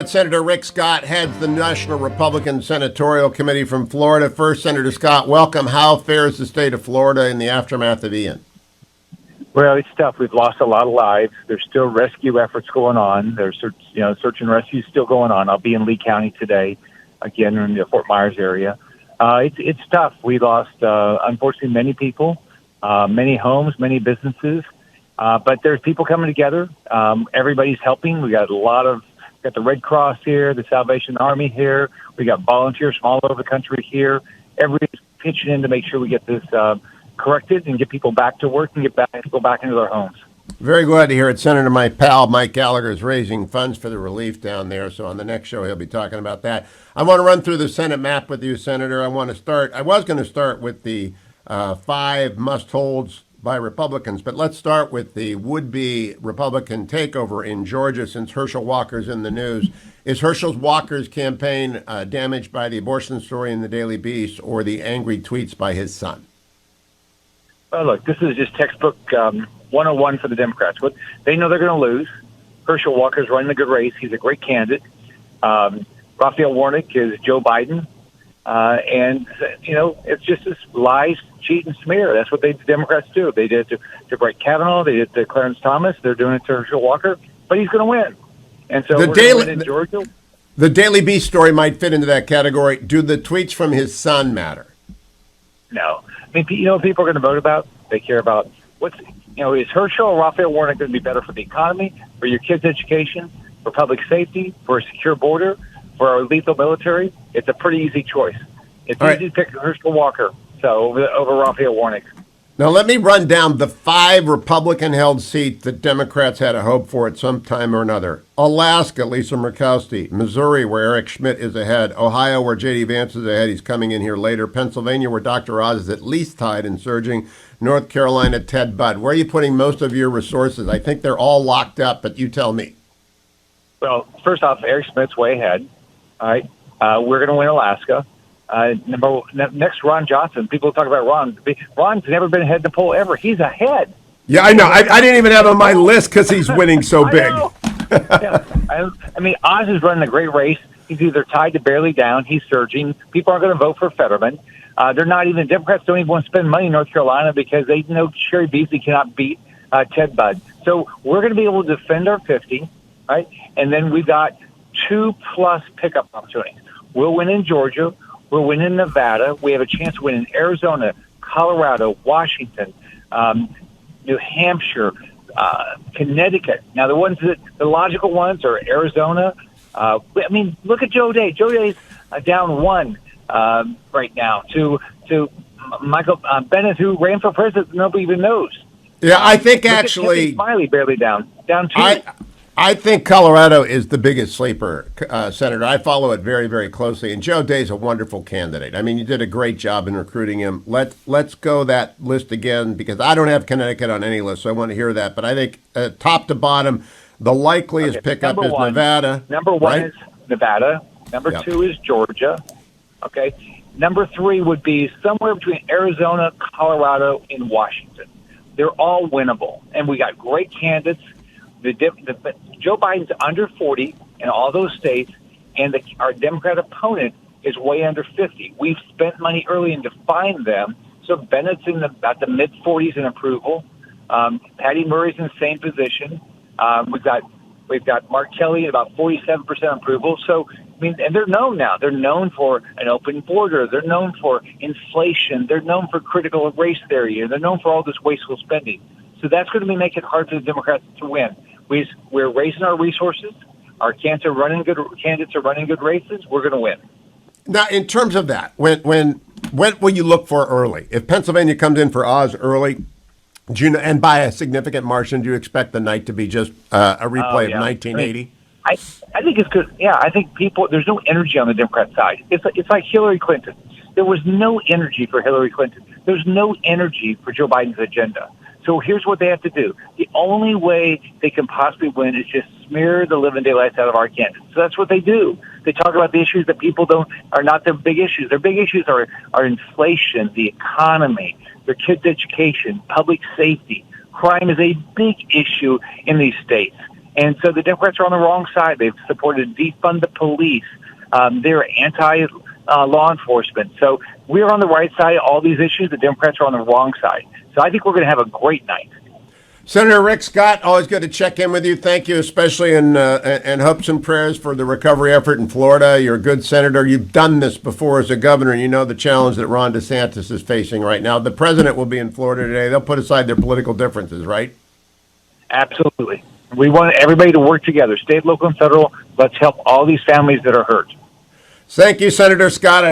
out. Senator Rick Scott heads the National Republican Senatorial Committee from Florida. First, Senator Scott, welcome. How fares the state of Florida in the aftermath of Ian? Well, it's tough. We've lost a lot of lives. There's still rescue efforts going on. There's search and rescue still going on. I'll be in Lee County today, again in the Fort Myers area. It's tough. We lost, unfortunately, many people, many homes, many businesses. But there's people coming together. Everybody's helping. We got the Red Cross here, the Salvation Army here. We got volunteers from all over the country here. Everybody's pitching in to make sure we get this corrected and get people back to work and go back into their homes. Very glad to hear it. Senator, my pal Mike Gallagher is raising funds for the relief down there, so on the next show he'll be talking about that. I want to run through the Senate map with you, Senator. I was going to start with the 5 must-holds by Republicans, but let's start with the would-be Republican takeover in Georgia since Herschel Walker's in the news. Is Herschel Walker's campaign damaged by the abortion story in the Daily Beast or the angry tweets by his son? Well, look, this is just textbook 101 for the Democrats. They know they're going to lose. Herschel Walker's running a good race. He's a great candidate. Raphael Warnock is Joe Biden. It's just this lies, cheat, and smear. That's what the Democrats do. They did it to Brett Kavanaugh. They did it to Clarence Thomas. They're doing it to Herschel Walker. But he's going to win. And so we're going to win in Georgia. The Daily Beast story might fit into that category. Do the tweets from his son matter? No. I mean, people are going to vote about. They care about is Herschel or Raphael Warnock going to be better for the economy, for your kids' education, for public safety, for a secure border, for our lethal military? It's a pretty easy choice. It's easy to pick Herschel Walker over Raphael Warnock. Now, let me run down the 5 Republican-held seats that Democrats had a hope for at some time or another. Alaska, Lisa Murkowski. Missouri, where Eric Schmidt is ahead. Ohio, where J.D. Vance is ahead. He's coming in here later. Pennsylvania, where Dr. Oz is at least tied and surging. North Carolina, Ted Budd. Where are you putting most of your resources? I think they're all locked up, but you tell me. Well, first off, Eric Schmidt's way ahead. All right. We're going to win Alaska. Next, Ron Johnson. People talk about Ron. Ron's never been ahead in the poll ever. He's ahead. Yeah, I know. I didn't even have him on my list because he's winning so big. Yeah. I mean, Oz is running a great race. He's either tied to barely down. He's surging. People aren't going to vote for Fetterman. Democrats don't even want to spend money in North Carolina because they know Sherry Beasley cannot beat Ted Budd. So we're going to be able to defend our 50, right? And then we've got 2+ pickup opportunities. We'll win in Georgia. We'll win in Nevada. We have a chance to win in Arizona, Colorado, Washington, New Hampshire, Connecticut. Now, the logical ones are Arizona. Look at Joe Day. Joe Day's down 1 right now to Michael Bennett, who ran for president. Nobody even knows. Yeah, I think actually Smiley barely down 2. I think Colorado is the biggest sleeper, Senator. I follow it very, very closely. And Joe Day's a wonderful candidate. I mean, you did a great job in recruiting him. Let's go that list again because I don't have Connecticut on any list, so I want to hear that. But I think top to bottom, the likeliest pickup is Nevada. Number 1 is Nevada. Number 2 is Georgia. Okay. Number 3 would be somewhere between Arizona, Colorado, and Washington. They're all winnable. And we got great candidates. Joe Biden's under 40 in all those states, and our Democrat opponent is way under 50. We've spent money early in to find them, so Bennett's in about the mid-40s in approval. Patty Murray's in the same position. We've got Mark Kelly at about 47% approval. So, and they're known now. They're known for an open border. They're known for inflation. They're known for critical race theory. They're known for all this wasteful spending. So that's going to make it hard for the Democrats to win. We're raising our resources. Our candidates are running good races. We're going to win. Now, in terms of that, when will you look for early? If Pennsylvania comes in for Oz early, and by a significant margin, do you expect the night to be just a replay of 1980? I think it's good. Yeah, I think there's no energy on the Democrat side. It's like Hillary Clinton. There was no energy for Hillary Clinton. There's no energy for Joe Biden's agenda. So here's what they have to do. The only way they can possibly win is just smear the living daylights out of our candidates. So that's what they do. They talk about the issues that people are not their big issues. Their big issues are inflation, the economy, their kids' education, public safety. Crime is a big issue in these states. And so the Democrats are on the wrong side. They've supported defund the police. They're anti-law enforcement. So we're on the right side of all these issues. The Democrats are on the wrong side. So I think we're going to have a great night. Senator Rick Scott, always good to check in with you. Thank you, especially in hopes and prayers for the recovery effort in Florida. You're a good senator. You've done this before as a governor, and you know the challenge that Ron DeSantis is facing right now. The president will be in Florida today. They'll put aside their political differences, right? Absolutely. We want everybody to work together, state, local, and federal. Let's help all these families that are hurt. Thank you, Senator Scott.